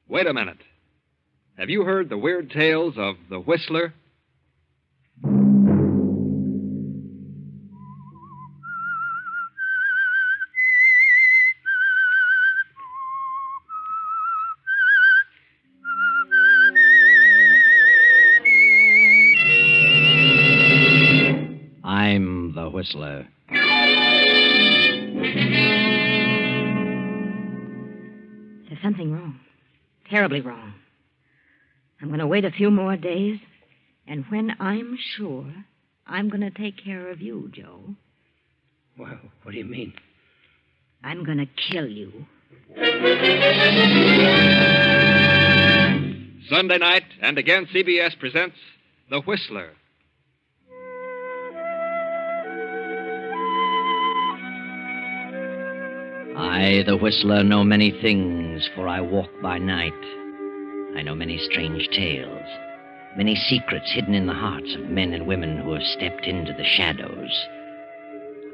Wait a minute. Have you heard the weird tales of the Whistler? I'm the Whistler. There's something wrong. Terribly wrong. I'm going to wait a few more days, and when I'm sure, I'm going to take care of you, Joe. Well, what do you mean? I'm going to kill you. Sunday night, and again CBS presents The Whistler. I, the Whistler, know many things, for I walk by night. I know many strange tales, many secrets hidden in the hearts of men and women who have stepped into the shadows.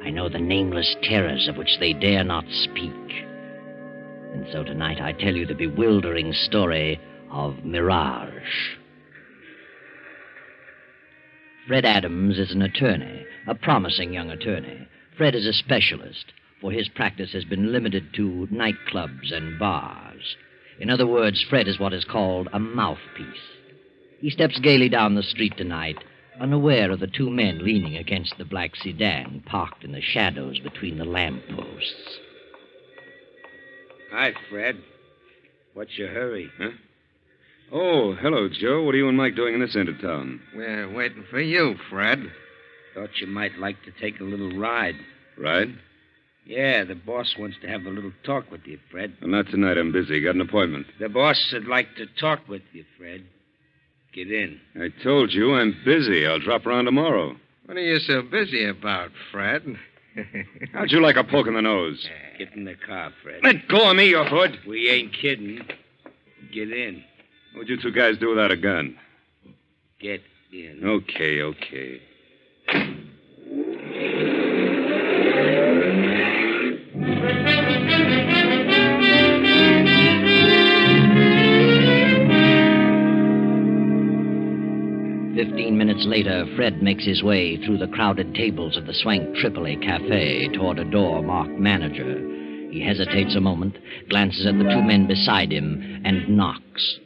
I know the nameless terrors of which they dare not speak. And so tonight I tell you the bewildering story of Mirage. Fred Adams is an attorney, a promising young attorney. Fred is a specialist, for his practice has been limited to nightclubs and bars. In other words, Fred is what is called a mouthpiece. He steps gaily down the street tonight, unaware of the two men leaning against the black sedan parked in the shadows between the lampposts. Hi, Fred. What's your hurry? Huh? Oh, hello, Joe. What are you and Mike doing in this end of town? We're waiting for you, Fred. Thought you might like to take a little ride. Ride? Yeah, the boss wants to have a little talk with you, Fred. Well, not tonight. I'm busy. Got an appointment. The boss would like to talk with you, Fred. Get in. I told you I'm busy. I'll drop around tomorrow. What are you so busy about, Fred? How'd you like a poke in the nose? Get in the car, Fred. Let go of me, you hood. We ain't kidding. Get in. What'd you two guys do without a gun? Get in. Okay. 15 minutes later, Fred makes his way through the crowded tables of the Swank Tripoli Cafe toward a door marked manager. He hesitates a moment, glances at the two men beside him, and knocks.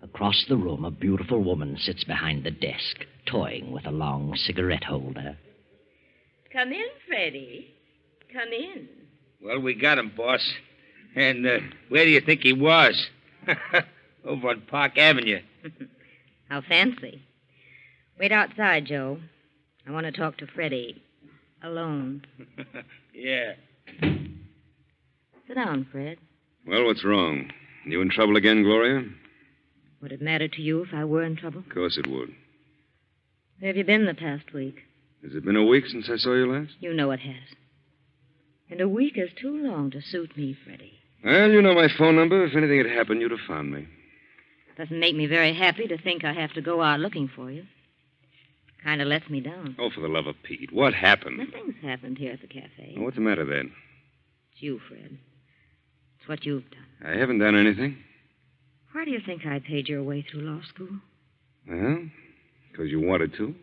Across the room, a beautiful woman sits behind the desk, toying with a long cigarette holder. Come in, Freddie. Come in. Well, we got him, boss. And where do you think he was? Over on Park Avenue. How fancy. Wait outside, Joe. I want to talk to Freddie. Alone. Yeah. Sit down, Fred. Well, what's wrong? You in trouble again, Gloria? Would it matter to you if I were in trouble? Of course it would. Where have you been the past week? Has it been a week since I saw you last? You know it has. And a week is too long to suit me, Freddie. Well, you know my phone number. If anything had happened, you'd have found me. Doesn't make me very happy to think I have to go out looking for you. Kind of lets me down. Oh, for the love of Pete. What happened? Nothing's happened here at the cafe. Well, what's the matter then? It's you, Fred. It's what you've done. I haven't done anything. Why do you think I paid your way through law school? Well, because you wanted to.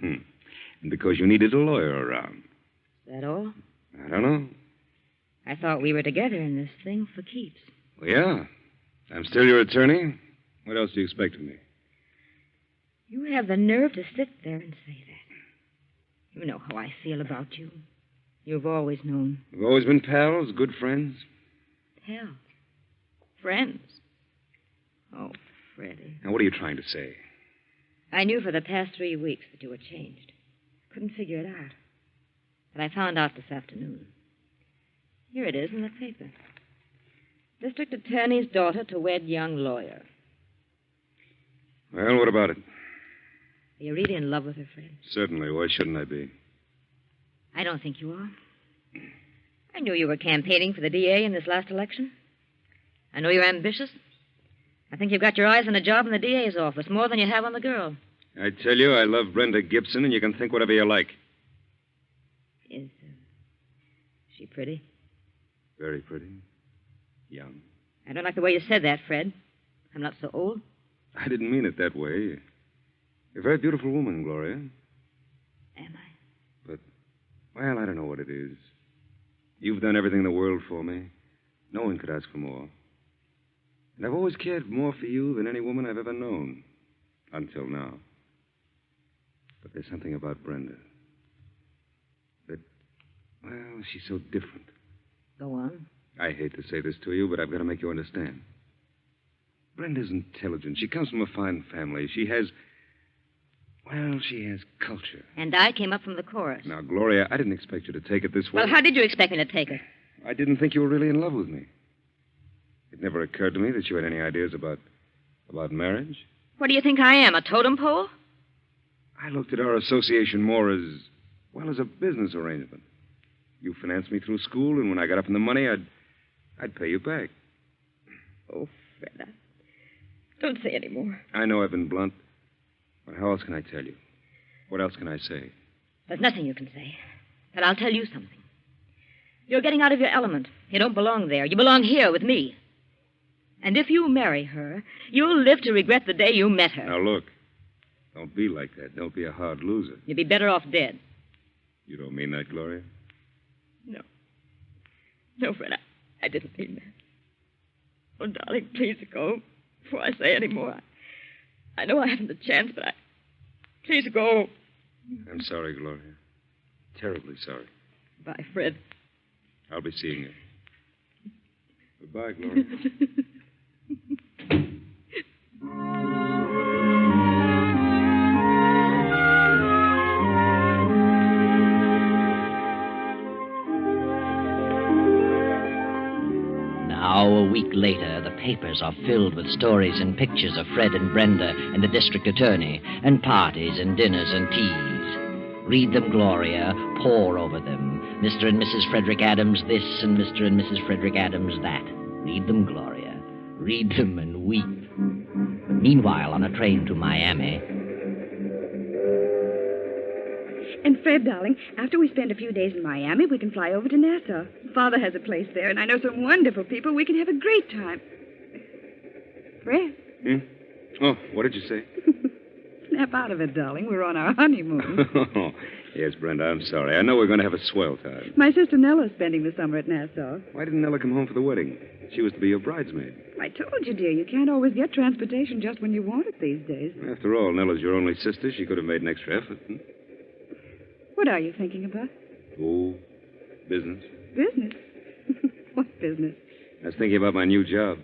And because you needed a lawyer around. Is that all? I don't know. I thought we were together in this thing for keeps. Well, yeah. I'm still your attorney. What else do you expect of me? You have the nerve to sit there and say that. You know how I feel about you. You've always known. We've always been pals, good friends. Pals. Friends. Oh, Freddie. Now, what are you trying to say? I knew for the past 3 weeks that you were changed. Couldn't figure it out. But I found out this afternoon. Here it is in the paper. District Attorney's daughter to wed young lawyer. Well, what about it? Are you really in love with her, Fred? Certainly. Why shouldn't I be? I don't think you are. I knew you were campaigning for the DA in this last election. I know you're ambitious. I think you've got your eyes on a job in the DA's office, more than you have on the girl. I tell you, I love Brenda Gibson, and you can think whatever you like. Is she pretty? Very pretty. Young. I don't like the way you said that, Fred. I'm not so old. I didn't mean it that way. You're a very beautiful woman, Gloria. Am I? But, well, I don't know what it is. You've done everything in the world for me. No one could ask for more. And I've always cared more for you than any woman I've ever known. Until now. But there's something about Brenda. That, well, she's so different. Go on. I hate to say this to you, but I've got to make you understand. Brenda's intelligent. She comes from a fine family. She has culture. And I came up from the chorus. Now, Gloria, I didn't expect you to take it this way. Well, how did you expect me to take it? I didn't think you were really in love with me. It never occurred to me that you had any ideas about marriage. What do you think I am, a totem pole? I looked at our association more as a business arrangement. You financed me through school, and when I got up in the money, I'd pay you back. Oh, Fred, don't say any more. I know I've been blunt, but how else can I tell you? What else can I say? There's nothing you can say. But I'll tell you something. You're getting out of your element. You don't belong there. You belong here with me. And if you marry her, you'll live to regret the day you met her. Now, look. Don't be like that. Don't be a hard loser. You'd be better off dead. You don't mean that, Gloria? No. No, Fred, I didn't mean that. Oh, darling, please go before I say any more. I know I haven't a chance, but please go. I'm sorry, Gloria. Terribly sorry. Bye, Fred. I'll be seeing you. Goodbye, Gloria. Now, a week later, the papers are filled with stories and pictures of Fred and Brenda and the district attorney, and parties and dinners and teas. Read them, Gloria. Pore over them. Mr. and Mrs. Frederick Adams this and Mr. and Mrs. Frederick Adams that. Read them, Gloria. Read them and weep. Meanwhile, on a train to Miami. And Fred, darling, after we spend a few days in Miami, we can fly over to Nassau. Father has a place there, and I know some wonderful people. We can have a great time. Fred? Oh, what did you say? Snap out of it, darling. We're on our honeymoon. Yes, Brenda, I'm sorry. I know we're going to have a swell time. My sister Nella's spending the summer at Nassau. Why didn't Nella come home for the wedding? She was to be your bridesmaid. I told you, dear, you can't always get transportation just when you want it these days. After all, Nella's your only sister. She could have made an extra effort. What are you thinking about? Oh, business. Business? What business? I was thinking about my new job.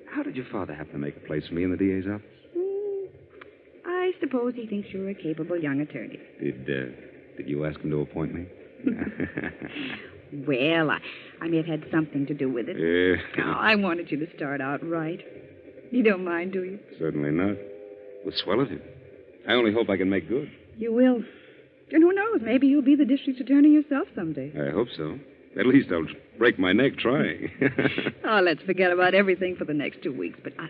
How did your father happen to make a place for me in the DA's office? I suppose he thinks you're a capable young attorney. Did you ask him to appoint me? Well, I may have had something to do with it. Yeah. Oh, I wanted you to start out right. You don't mind, do you? Certainly not. Well, swell of you. I only hope I can make good. You will. And who knows, maybe you'll be the district attorney yourself someday. I hope so. At least I'll break my neck trying. Oh, let's forget about everything for the next 2 weeks, but us.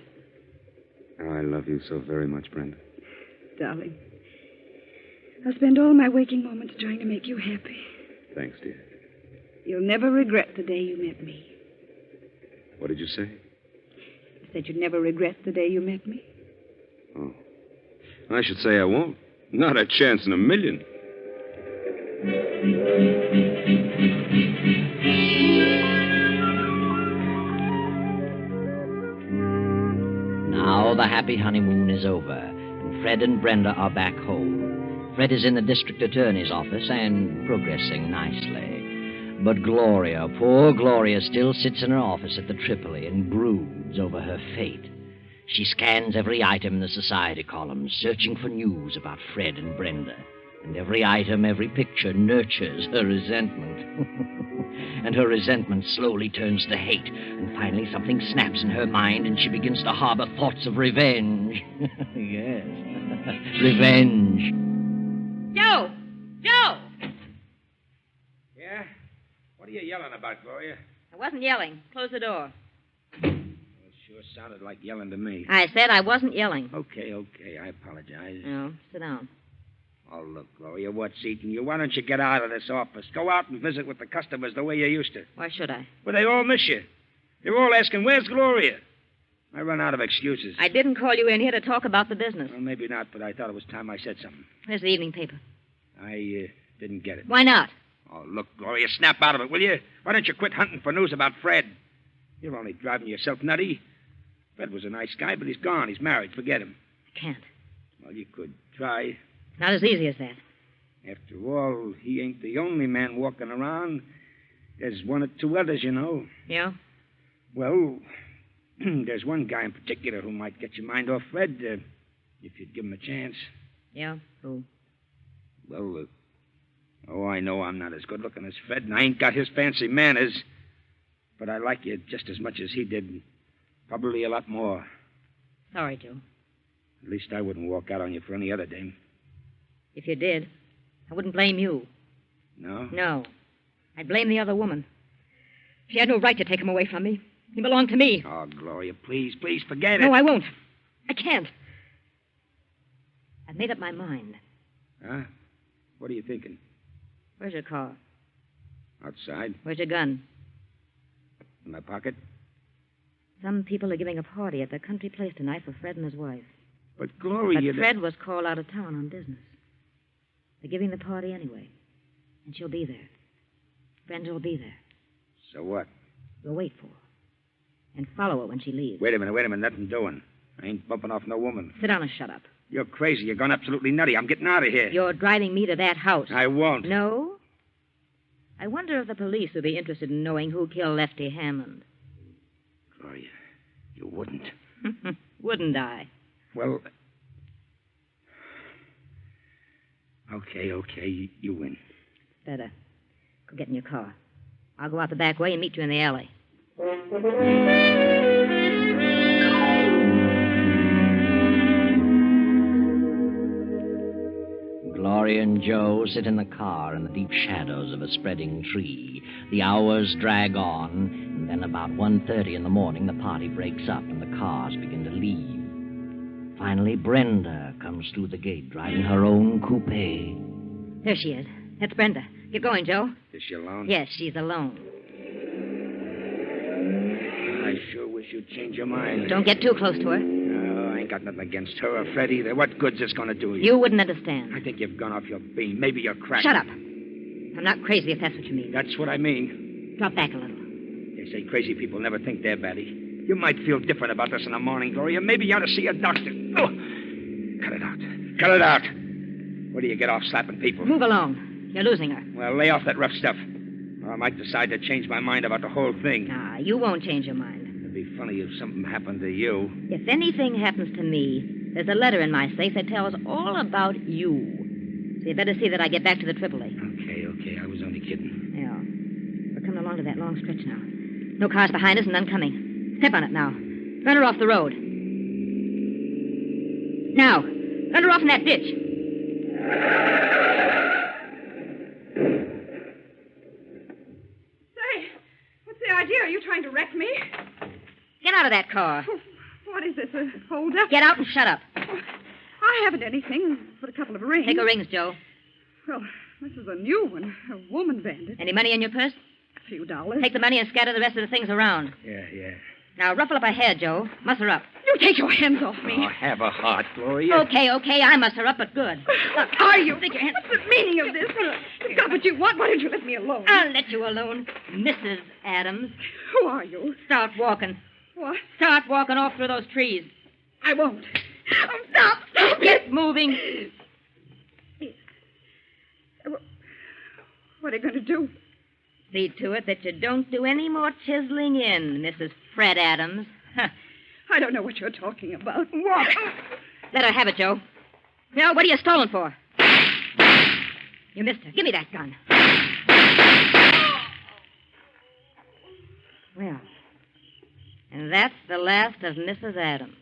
Oh, I love you so very much, Brenda. Darling, I'll spend all my waking moments trying to make you happy. Thanks, dear. You'll never regret the day you met me. What did you say? I said you'd never regret the day you met me. Oh. I should say I won't. Not a chance in a million. Now the happy honeymoon is over, and Fred and Brenda are back home. Fred is in the district attorney's office and progressing nicely. But Gloria, poor Gloria, still sits in her office at the Tripoli and broods over her fate. She scans every item in the society columns, searching for news about Fred and Brenda. And every item, every picture nurtures her resentment. And her resentment slowly turns to hate. And finally something snaps in her mind and she begins to harbor thoughts of revenge. Yes, revenge. Joe! Joe! Yeah? What are you yelling about, Gloria? I wasn't yelling. Close the door. It sure sounded like yelling to me. I said I wasn't yelling. Okay, I apologize. No, sit down. Oh, look, Gloria, what's eating you? Why don't you get out of this office? Go out and visit with the customers the way you used to. Why should I? Well, they all miss you. They're all asking, where's Gloria? I run out of excuses. I didn't call you in here to talk about the business. Well, maybe not, but I thought it was time I said something. Where's the evening paper? I didn't get it. Why not? Oh, look, Gloria, snap out of it, will you? Why don't you quit hunting for news about Fred? You're only driving yourself nutty. Fred was a nice guy, but he's gone. He's married. Forget him. I can't. Well, you could try. Not as easy as that. After all, he ain't the only man walking around. There's one or two others, you know. Yeah? Well, there's one guy in particular who might get your mind off Fred, if you'd give him a chance. Yeah? Who? Well, I know I'm not as good looking as Fred, and I ain't got his fancy manners. But I like you just as much as he did. Probably a lot more. Sorry, Joe. At least I wouldn't walk out on you for any other dame. If you did, I wouldn't blame you. No? No. I'd blame the other woman. She had no right to take him away from me. He belonged to me. Oh, Gloria, please forget it. No, I won't. I can't. I've made up my mind. Huh? What are you thinking? Where's your car? Outside? Where's your gun? In my pocket? Some people are giving a party at their country place tonight for Fred and his wife. But, Gloria... But Fred was called out of town on business. They're giving the party anyway. And she'll be there. Brenda will be there. So what? We'll wait for her. And follow her when she leaves. Wait a minute. Nothing doing. I ain't bumping off no woman. Sit down and shut up. You're crazy. You're gone absolutely nutty. I'm getting out of here. You're driving me to that house. I won't. No? I wonder if the police would be interested in knowing who killed Lefty Hammond. Gloria, you wouldn't. Wouldn't I? Well... Okay. You win. Better. Go get in your car. I'll go out the back way and meet you in the alley. Gloria and Joe sit in the car in the deep shadows of a spreading tree. The hours drag on, and then about 1:30 in the morning, the party breaks up and the cars begin to leave. Finally, Brenda comes through the gate, driving her own coupe. There she is. That's Brenda. Get going, Joe. Is she alone? Yes, she's alone. I sure wish you'd change your mind. Don't get too close to her. No, I ain't got nothing against her or Fred either. What good's this going to do you? You wouldn't understand. I think you've gone off your beam. Maybe you're cracked. Shut up. I'm not crazy, if that's what you mean. That's what I mean. Drop back a little. They say crazy people never think they're batty. You might feel different about this in the morning, Gloria. Maybe you ought to see a doctor. Oh! Cut it out. Cut it out. Where do you get off slapping people? Move along. You're losing her. Well, lay off that rough stuff. Or I might decide to change my mind about the whole thing. Nah, you won't change your mind. It'd be funny if something happened to you. If anything happens to me, there's a letter in my safe that tells all about you. So you better see that I get back to the Tripoli. Okay. I was only kidding. Yeah. We're coming along to that long stretch now. No cars behind us and none coming. Step on it now. Run her off the road. Now, run her off in that ditch. Say, what's the idea? Are you trying to wreck me? Get out of that car. What is this, a hold-up? Get out and shut up. I haven't anything but a couple of rings. Take her rings, Joe. Well, this is a new one. A woman bandit. Any money in your purse? A few dollars. Take the money and scatter the rest of the things around. Yeah. Now, ruffle up her hair, Joe. Muss her up. You take your hands off me. Oh, have a heart, Gloria. Okay. I muss her up, but good. Look, Are you? stick your hand. What's the meaning of this? You've got what you want. Why don't you let me alone? I'll let you alone, Mrs. Adams. Who are you? Start walking. What? Start walking off through those trees. I won't. Oh, stop! Stop Get it! moving. What are you going to do? See to it that you don't do any more chiseling in, Mrs. Fred Adams. I don't know what you're talking about. Walk. Let her have it, Joe. Now, what are you stalling for? You missed her. Give me that gun. Well, and that's the last of Mrs. Adams.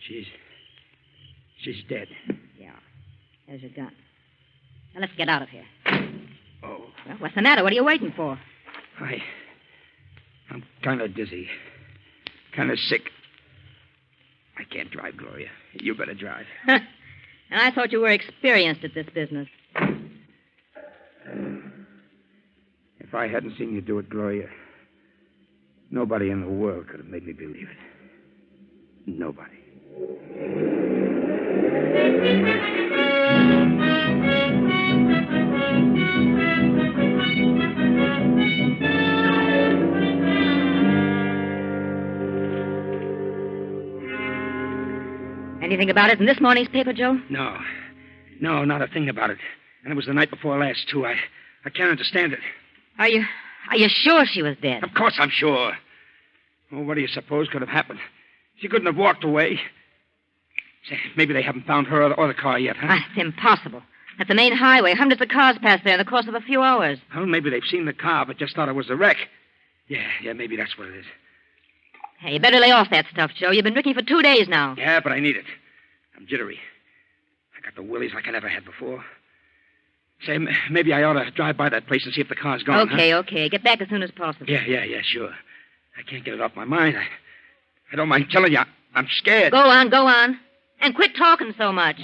She's dead. Yeah. There's your gun. Now, let's get out of here. Oh, Well, what's the matter? What are you waiting for? I'm kind of dizzy. Kind of sick. I can't drive, Gloria. You better drive. And I thought you were experienced at this business. If I hadn't seen you do it, Gloria, nobody in the world could have made me believe it. Nobody. Anything about it in this morning's paper, Joe? No. No, not a thing about it. And it was the night before last, too. I can't understand it. Are you sure she was dead? Of course I'm sure. Well, what do you suppose could have happened? She couldn't have walked away. Say, maybe they haven't found her or the car yet, huh? It's impossible. At the main highway, hundreds of cars passed there in the course of a few hours. Well, maybe they've seen the car, but just thought it was a wreck. Yeah, maybe that's what it is. Hey, you better lay off that stuff, Joe. You've been drinking for 2 days now. Yeah, but I need it. I'm jittery. I got the willies like I never had before. Say, maybe I ought to drive by that place and see if the car's gone. Okay. Get back as soon as possible. Yeah, sure. I can't get it off my mind. I don't mind telling you, I'm scared. Go on. And quit talking so much.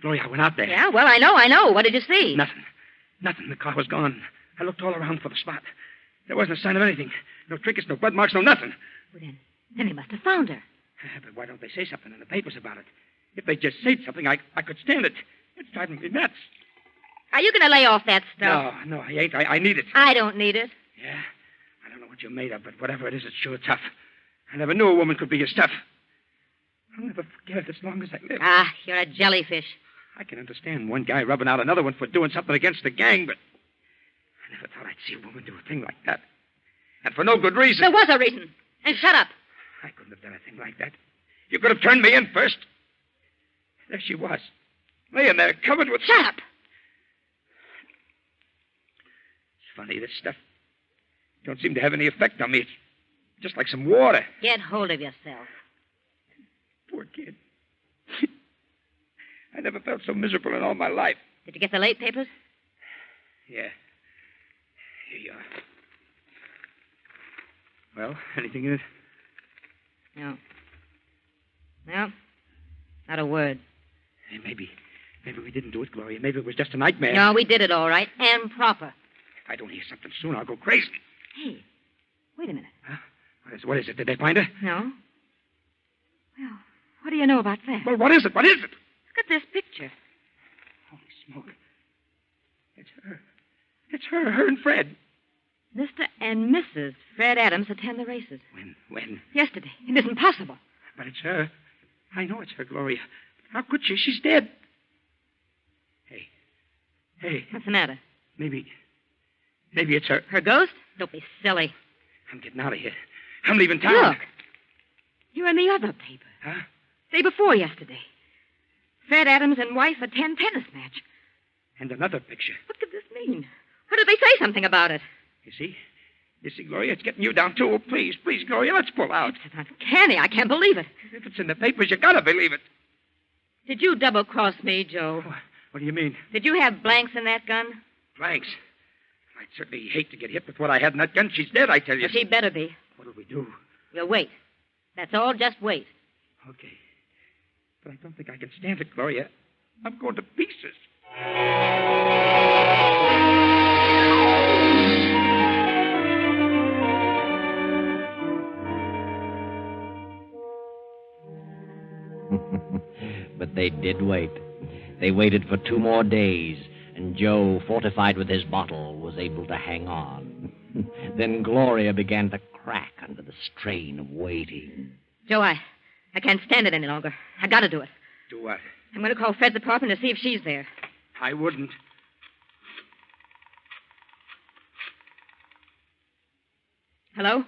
Gloria, I went out there. Yeah, well, I know. What did you see? Nothing. The car was gone. I looked all around for the spot. There wasn't a sign of anything. No trinkets, no blood marks, no nothing. Well, then they must have found her. But why don't they say something in the papers about it? If they just said something, I could stand it. It's driving me nuts. Are you going to lay off that stuff? No, I ain't. I need it. I don't need it. Yeah? I don't know what you're made of, but whatever it is, it's sure tough. I never knew a woman could be as tough. I'll never forget it as long as I live. You're a jellyfish. I can understand one guy rubbing out another one for doing something against the gang, but I never thought I'd see a woman do a thing like that. And for no good reason. There was a reason. And shut up. I couldn't have done a thing like that. You could have turned me in first. There she was, laying there covered with... Shut up. It's funny, this stuff don't seem to have any effect on me. It's just like some water. Get hold of yourself. Poor kid. I never felt so miserable in all my life. Did you get the late papers? Yeah. Here you are. Well, anything in it? No. Not a word. Hey, maybe we didn't do it, Gloria. Maybe it was just a nightmare. No, we did it all right, and proper. If I don't hear something soon, I'll go crazy. Hey, wait a minute. Huh? What is it? Did they find her? No. Well, what do you know about that? Well, what is it? Look at this picture. Holy smoke. It's her and Fred. Mr. and Mrs. Fred Adams attend the races. When? Yesterday. It isn't possible. But it's her. I know it's her, Gloria. How could she? She's dead. Hey. What's the matter? Maybe it's her. Her ghost? Don't be silly. I'm getting out of here. I'm leaving town. Look. You're in the other paper. Huh? Day before yesterday. Fred Adams and wife attend tennis match. And another picture. What could this mean? Or did they say something about it? You see, Gloria, it's getting you down, too. Oh, please, Gloria, let's pull out. It's uncanny. I can't believe it. If it's in the papers, you gotta believe it. Did you double-cross me, Joe? What do you mean? Did you have blanks in that gun? Blanks? I'd certainly hate to get hit with what I had in that gun. She's dead, I tell you. Well, she better be. What'll we do? We'll wait. That's all. Just wait. Okay. But I don't think I can stand it, Gloria. I'm going to pieces. But they did wait. They waited for 2 more days, and Joe, fortified with his bottle, was able to hang on. Then Gloria began to crack under the strain of waiting. Joe, I can't stand it any longer. I gotta do it. Do what? I'm going to call Fred's apartment to see if she's there. I wouldn't. Hello?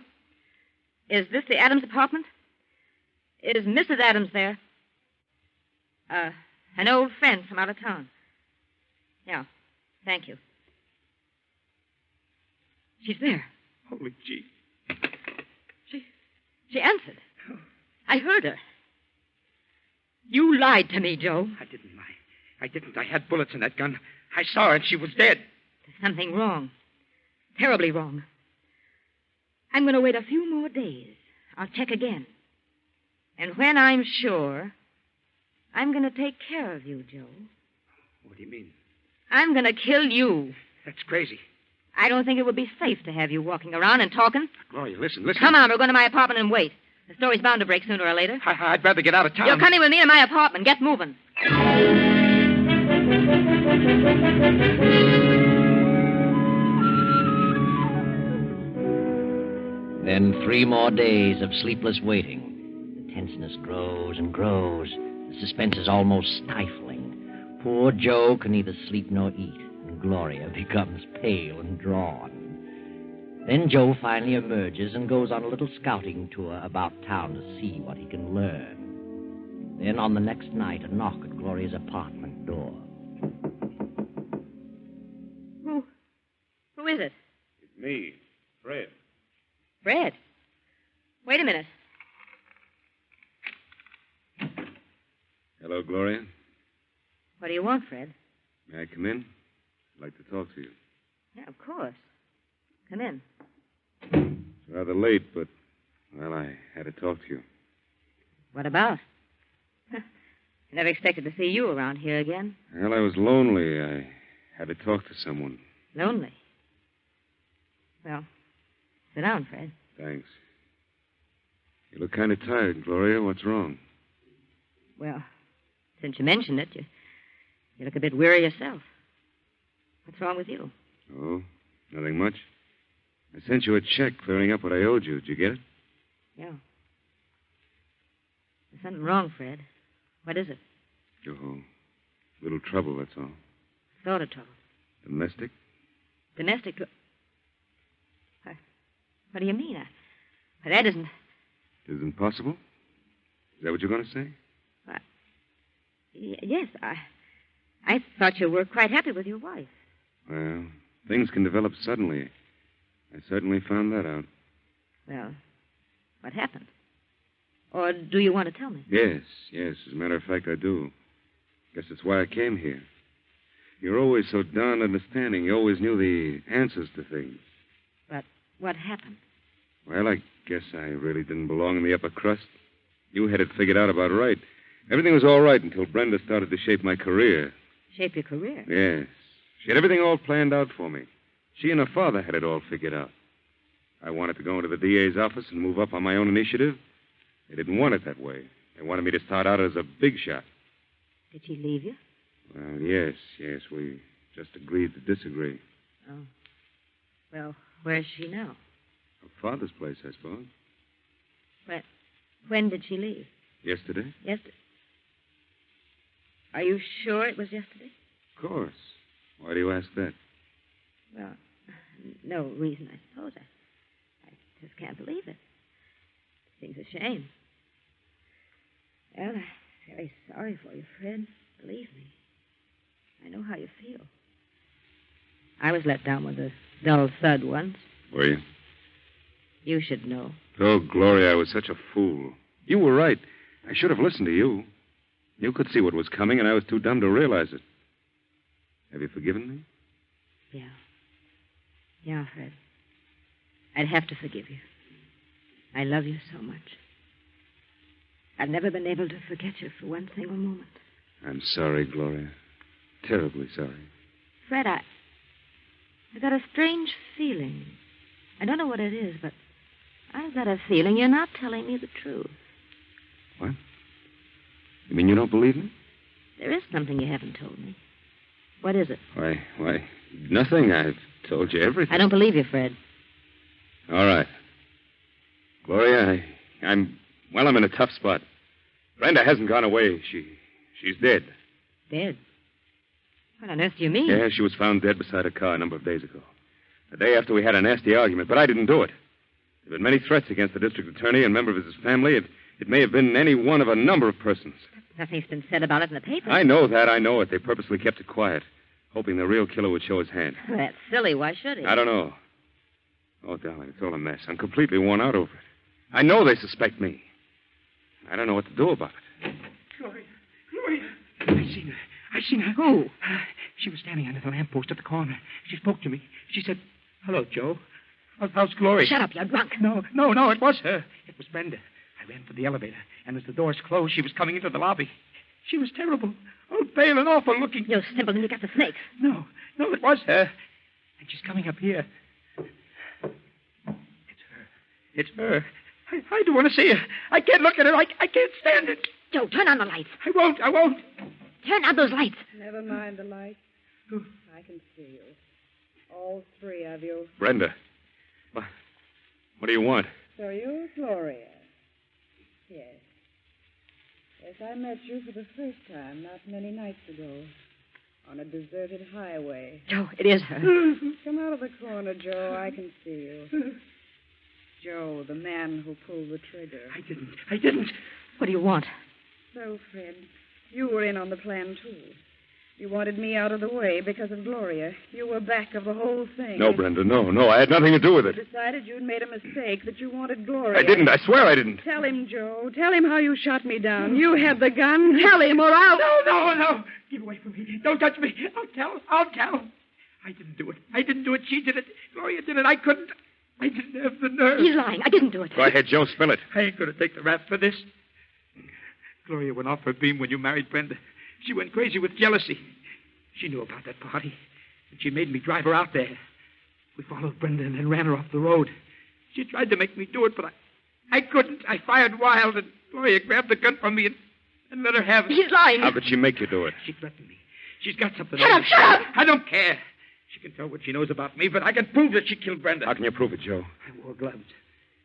Is this the Adams apartment? Is Mrs. Adams there? An old friend from out of town. Yeah, thank you. She's there. Holy gee. She answered. I heard her. You lied to me, Joe. I didn't lie. I didn't. I had bullets in that gun. I saw her, and she was dead. There's something wrong. Terribly wrong. I'm going to wait a few more days. I'll check again. And when I'm sure, I'm going to take care of you, Joe. What do you mean? I'm going to kill you. That's crazy. I don't think it would be safe to have you walking around and talking. Gloria, listen. Come on, we're going to my apartment and wait. The story's bound to break sooner or later. I'd rather get out of town. You're coming with me to my apartment. Get moving. Then 3 more days of sleepless waiting. The tenseness grows and grows. The suspense is almost stifling. Poor Joe can neither sleep nor eat, and Gloria becomes pale and drawn. Then Joe finally emerges and goes on a little scouting tour about town to see what he can learn. Then on the next night, a knock at Gloria's apartment door. Who is it? It's me, Fred. Fred. Wait a minute. Hello, Gloria. What do you want, Fred? May I come in? I'd like to talk to you. Yeah, of course. Come in. It's rather late, but, well, I had to talk to you. What about? I never expected to see you around here again. Well, I was lonely. I had to talk to someone. Lonely. Well, sit down, Fred. Thanks. You look kind of tired, Gloria. What's wrong? Well, since you mentioned it, you look a bit weary yourself. What's wrong with you? Oh, nothing much. I sent you a check clearing up what I owed you. Did you get it? Yeah. There's something wrong, Fred. What is it? Oh, little trouble, that's all. Sort of trouble. Domestic? Domestic? What do you mean? That isn't... Isn't possible? Is that what you're going to say? Yes, I thought you were quite happy with your wife. Well, things can develop suddenly. I certainly found that out. Well, what happened? Or do you want to tell me? Yes. As a matter of fact, I do. Guess that's why I came here. You're always so darn understanding. You always knew the answers to things. But what happened? Well, I guess I really didn't belong in the upper crust. You had it figured out about right. Everything was all right until Brenda started to shape my career. Shape your career? Yes. She had everything all planned out for me. She and her father had it all figured out. I wanted to go into the DA's office and move up on my own initiative. They didn't want it that way. They wanted me to start out as a big shot. Did she leave you? Well, yes. We just agreed to disagree. Oh. Well, where's she now? Her father's place, I suppose. When did she leave? Yesterday? Yesterday. Are you sure it was yesterday? Of course. Why do you ask that? Well, no reason, I suppose. I just can't believe it. It seems a shame. Well, I'm very sorry for you, Fred. Believe me. I know how you feel. I was let down with a dull thud once. Were you? You should know. Oh, Gloria, I was such a fool. You were right. I should have listened to you. You could see what was coming, and I was too dumb to realize it. Have you forgiven me? Yeah. Yeah, Fred. I'd have to forgive you. I love you so much. I've never been able to forget you for one single moment. I'm sorry, Gloria. Terribly sorry. Fred, I got a strange feeling. I don't know what it is, but I've got a feeling you're not telling me the truth. What? You mean you don't believe me? There is something you haven't told me. What is it? Why, nothing. I've told you everything. I don't believe you, Fred. All right. Gloria, I'm in a tough spot. Brenda hasn't gone away. She's dead. Dead? What on earth do you mean? Yeah, she was found dead beside a car a number of days ago. The day after we had a nasty argument, but I didn't do it. There have been many threats against the district attorney and member of his family. It may have been any one of a number of persons. Nothing's been said about it in the paper. I know that. I know it. They purposely kept it quiet, hoping the real killer would show his hand. That's silly. Why should he? I don't know. Oh, darling, it's all a mess. I'm completely worn out over it. I know they suspect me. I don't know what to do about it. Gloria. I seen her. Who? She was standing under the lamppost at the corner. She spoke to me. She said, "Hello, Joe. How's Gloria? Shut up, you're drunk. No, it was her. It was Brenda. I ran for the elevator, and as the doors closed, she was coming into the lobby. She was terrible. Oh, pale and awful looking. You simpleton, you got the snakes. No, it was her. And she's coming up here. It's her. I don't want to see her. I can't look at her. I can't stand it. Joe, turn on the lights. I won't. Turn on those lights. Never mind the lights. I can see you. All three of you. Brenda. What do you want? So you're Gloria. Yes. Yes, I met you for the first time not many nights ago. On a deserted highway. Joe, it is her. Come out of the corner, Joe. I can see you. Joe, the man who pulled the trigger. I didn't. What do you want? So, Fred, you were in on the plan, too. You wanted me out of the way because of Gloria. You were back of the whole thing. No, Brenda, no. I had nothing to do with it. You decided you'd made a mistake, that you wanted Gloria. I didn't. I swear I didn't. Tell him, Joe. Tell him how you shot me down. You had the gun. Tell him, or I'll... No. Get away from me. Don't touch me. I'll tell. I didn't do it. She did it. Gloria did it. I couldn't. I didn't have the nerve. He's lying. I didn't do it. Go ahead, Joe. Spill it. I ain't going to take the rap for this. Gloria went off her beam when you married Brenda. She went crazy with jealousy. She knew about that party, and she made me drive her out there. We followed Brenda and then ran her off the road. She tried to make me do it, but I couldn't. I fired wild, and Gloria grabbed the gun from me and let her have it. He's lying. How did she make you do it? She threatened me. She's got something. Shut up! I don't care. She can tell what she knows about me, but I can prove that she killed Brenda. How can you prove it, Joe? I wore gloves.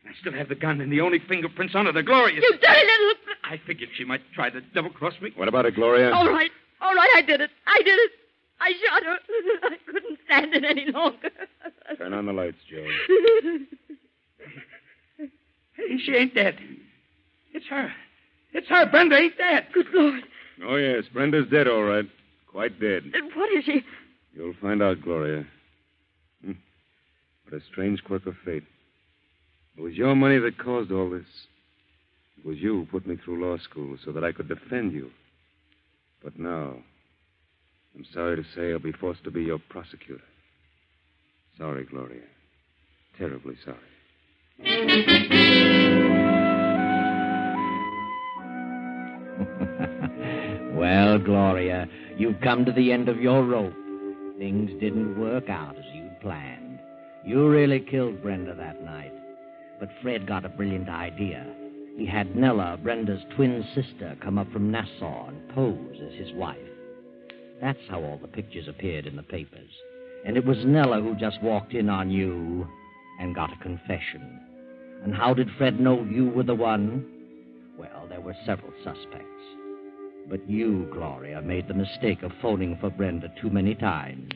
I still have the gun, and the only fingerprints on it are Gloria's. You dirty little... I figured she might try to double-cross me. What about it, Gloria? All right, I did it. I shot her. I couldn't stand it any longer. Turn on the lights, Joe. Hey, she ain't dead. It's her. Brenda ain't dead. Good Lord. Oh, yes, Brenda's dead, all right. Quite dead. And what is she? You'll find out, Gloria. What a strange quirk of fate. It was your money that caused all this. It was you who put me through law school so that I could defend you. But now, I'm sorry to say I'll be forced to be your prosecutor. Sorry, Gloria. Terribly sorry. Well, Gloria, you've come to the end of your rope. Things didn't work out as you'd planned. You really killed Brenda that night. But Fred got a brilliant idea. He had Nella, Brenda's twin sister, come up from Nassau and pose as his wife. That's how all the pictures appeared in the papers. And it was Nella who just walked in on you and got a confession. And how did Fred know you were the one? Well, there were several suspects. But you, Gloria, made the mistake of phoning for Brenda too many times.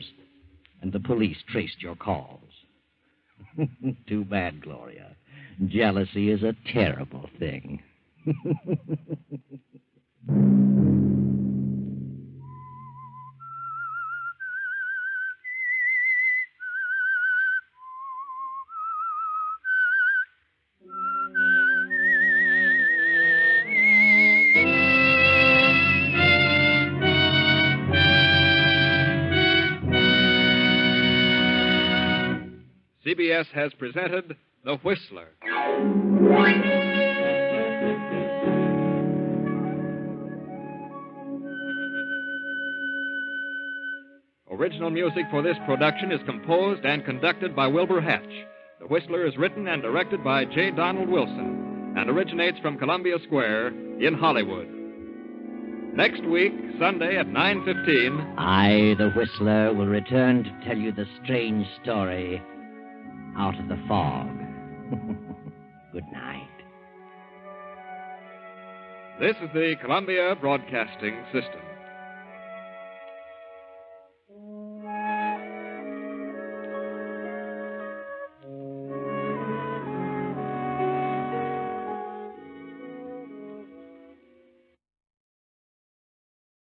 And the police traced your calls. Too bad, Gloria. Jealousy is a terrible thing. CBS has presented The Whistler. Original music for this production is composed and conducted by Wilbur Hatch. The Whistler is written and directed by J. Donald Wilson and originates from Columbia Square in Hollywood. Next week, Sunday at 9:15... I, the Whistler, will return to tell you the strange story out of the fog. Good night. This is the Columbia Broadcasting System.